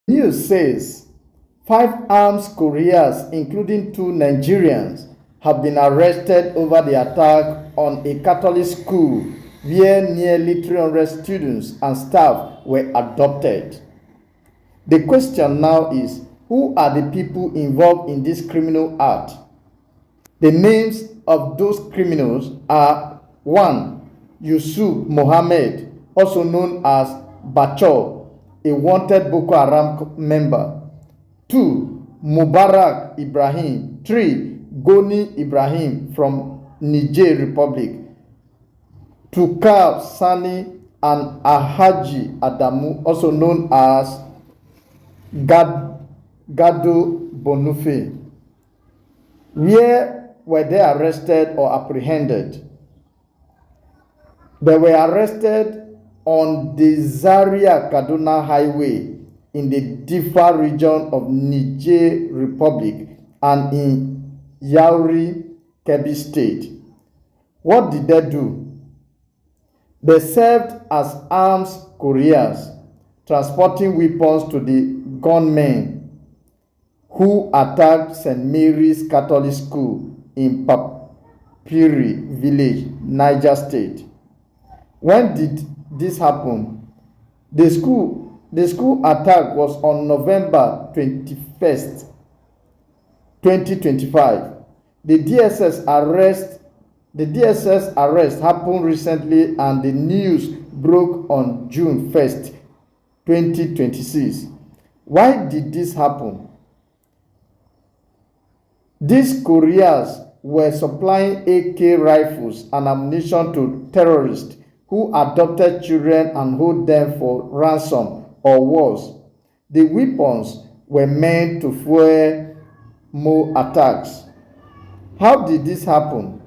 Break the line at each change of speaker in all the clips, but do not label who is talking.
News says 5 armed couriers, including 2 Nigerians, have been arrested over the attack on a Catholic school where nearly 300 students and staff were abducted. The question now is, who are the people involved in this criminal act? The names of those criminals are: 1. Yusuf Mohammed, also known as Bachor, a wanted Boko Haram member. 2. Mubarak Ibrahim. 3. Goni Ibrahim from Niger Republic. Tukar Sani and Alhaji Adamu, also known as Gado Bonufe. Where were they arrested or apprehended? They were arrested on the Zaria-Kaduna Highway in the Difa region of Niger Republic and in Yauri, Kebbi State. What did they do? They served as arms couriers, transporting weapons to the gunmen who attacked St. Mary's Catholic School in Papiri Village, Niger State. When did this happen? The school attack was on November 21st, 2025. The DSS arrest happened recently and the news broke on June 1st, 2026. Why did this happen? These couriers were supplying AK rifles and ammunition to terrorists who abducted children and hold them for ransom or worse. The weapons were meant to fuel more attacks. How did this happen?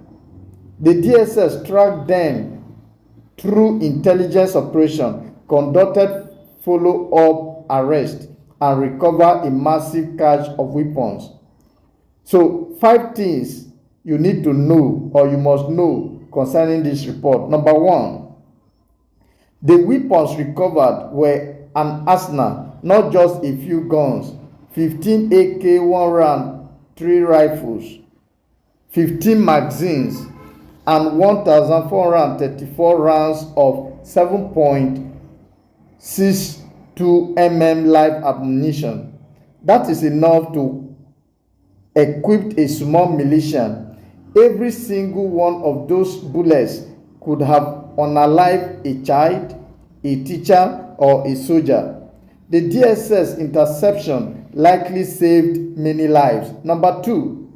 The DSS tracked them through intelligence operation, conducted follow-up arrest, and recovered a massive cache of weapons. So, 5 things you need to know or you must know concerning this report. Number 1, the weapons recovered were an arsenal, not just a few guns: 15 AK 1 round 3 rifles, 15 magazines, and 1,434 rounds of 7.62 mm live ammunition. That is enough to equip a small militia. Every single one of those bullets could have unalived a child, a teacher, or a soldier. The DSS interception likely saved many lives. Number 2,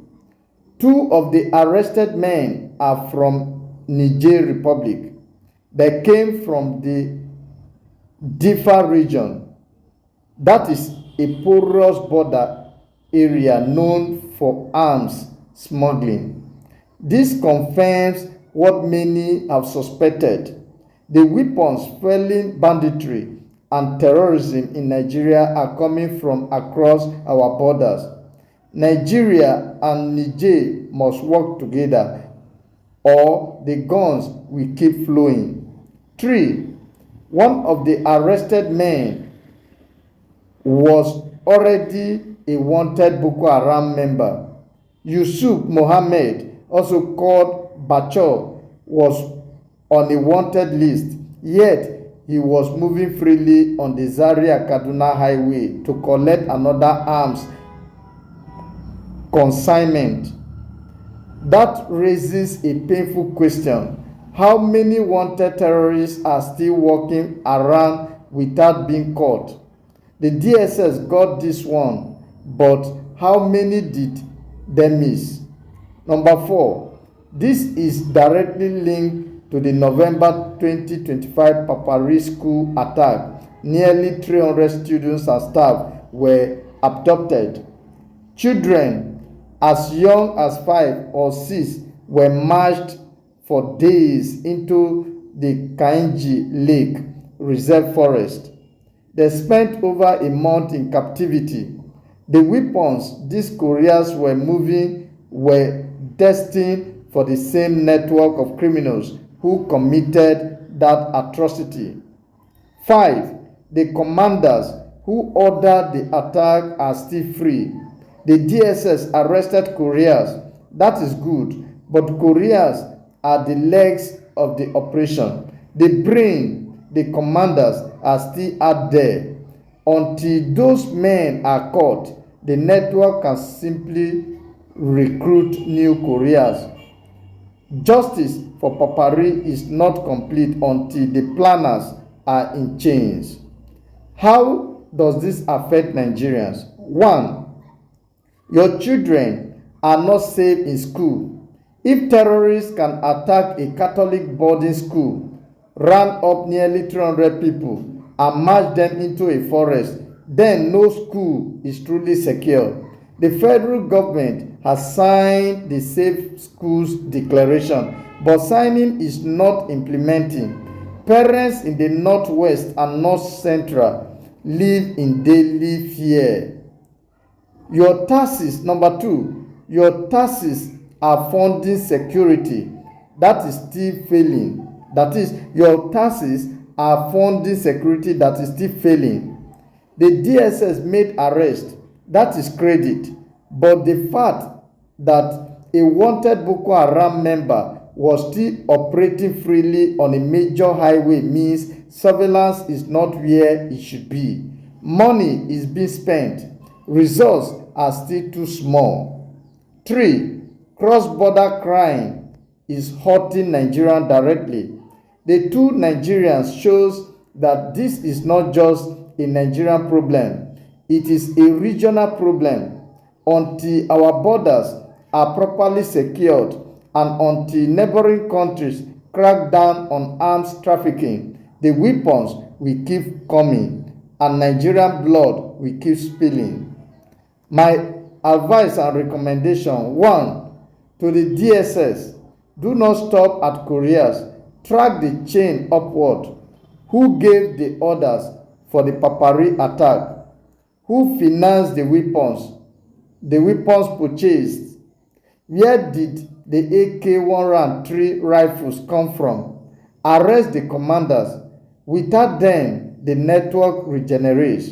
2 of the arrested men are from Niger Republic. They came from the Difa region. That is a porous border area known for arms smuggling. This confirms what many have suspected. The weapons fueling banditry and terrorism in Nigeria are coming from across our borders. Nigeria and Niger must work together or the guns will keep flowing. 3. One of the arrested men was already a wanted Boko Haram member. Yusuf Mohammed, also called Bachor, was on a wanted list, yet he was moving freely on the Zaria-Kaduna Highway to collect another arms consignment. That raises a painful question. How many wanted terrorists are still walking around without being caught? The DSS got this one, but how many did they miss? Number 4, this is directly linked to the November 2025 Papari school attack. Nearly 300 students and staff were abducted. Children as young as 5 or 6 were marched for days into the Kainji Lake Reserve Forest. They spent over a month in captivity. The weapons these couriers were moving were destined for the same network of criminals who committed that atrocity. 5. The commanders who ordered the attack are still free. The DSS arrested Couriers. That is good, but Couriers are the legs of the operation. The brain, the commanders are still out there. Until those men are caught, the network can simply recruit new Couriers. Justice for Papari is not complete until the planners are in chains. How does this affect Nigerians? 1. Your children are not safe in school. If terrorists can attack a Catholic boarding school, round up nearly 300 people, and march them into a forest, then no school is truly secure. The federal government has signed the Safe Schools Declaration, but signing is not implementing. Parents in the Northwest and North Central live in daily fear. Your taxes, number 2, your taxes are funding security. That is still failing. That is, your taxes are funding security that is still failing. The DSS made arrest. That is credit. But the fact that a wanted Boko Haram member was still operating freely on a major highway means surveillance is not where it should be. Money is being spent. Results are still too small. 3. Cross-border crime is hurting Nigerians directly. The two Nigerians shows that this is not just a Nigerian problem. It is a regional problem. Until our borders are properly secured and until neighboring countries crack down on arms trafficking, the weapons will keep coming and Nigerian blood will keep spilling. My advice and recommendation: 1. To the DSS, do not stop at Couriers. Track the chain upward. Who gave the orders for the Papari attack? Who financed the weapons? The weapons purchased? Where did the AK-103 rifles come from? Arrest the commanders. Without them, the network regenerates.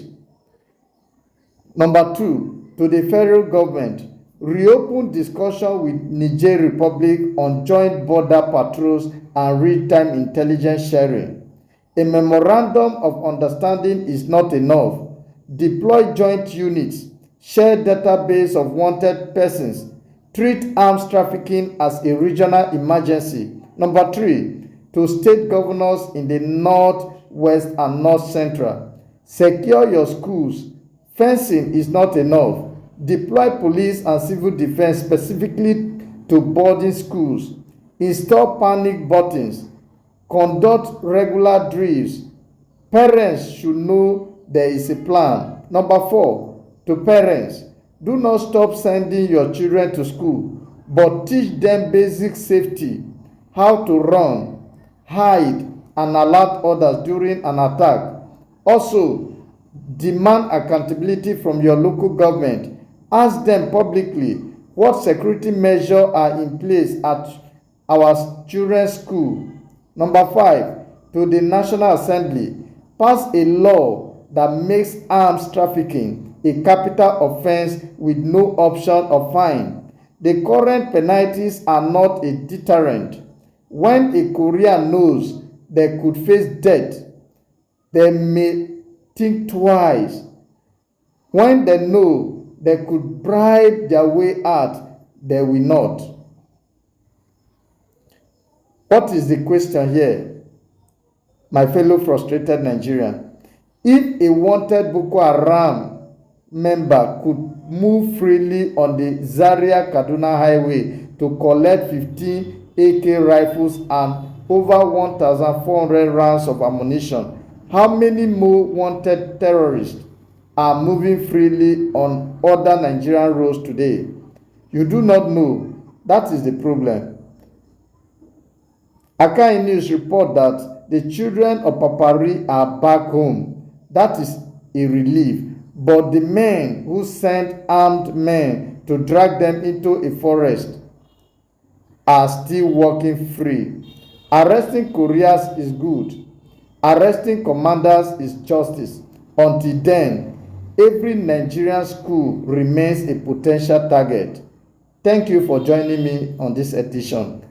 Number 2, to the federal government, reopen discussion with Niger Republic on joint border patrols and real-time intelligence sharing. A memorandum of understanding is not enough. Deploy joint units, share database of wanted persons, treat arms trafficking as a regional emergency. Number 3, to state governors in the North, West, and North Central, secure your schools. Fencing is not enough. Deploy police and civil defense specifically to boarding schools. Install panic buttons. Conduct regular drills. Parents should know there is a plan. Number 4, to parents, do not stop sending your children to school, but teach them basic safety, how to run, hide, and alert others during an attack. Also, demand accountability from your local government. Ask them publicly what security measures are in place at our children's school. Number 5, to the National Assembly, pass a law that makes arms trafficking a capital offense with no option of fine. The current penalties are not a deterrent. When a courier knows they could face death, they may think twice. When they know they could bribe their way out, they will not. What is the question here, my fellow frustrated Nigerian? If a wanted Boko Haram member could move freely on the Zaria-Kaduna highway to collect 15 AK rifles and over 1,400 rounds of ammunition, how many more wanted terrorists are moving freely on other Nigerian roads today? You do not know. That is the problem. Akai News report that the children of Papari are back home. That is a relief. But the men who sent armed men to drag them into a forest are still walking free. Arresting couriers is good. Arresting commanders is justice. Until then, every Nigerian school remains a potential target. Thank you for joining me on this edition.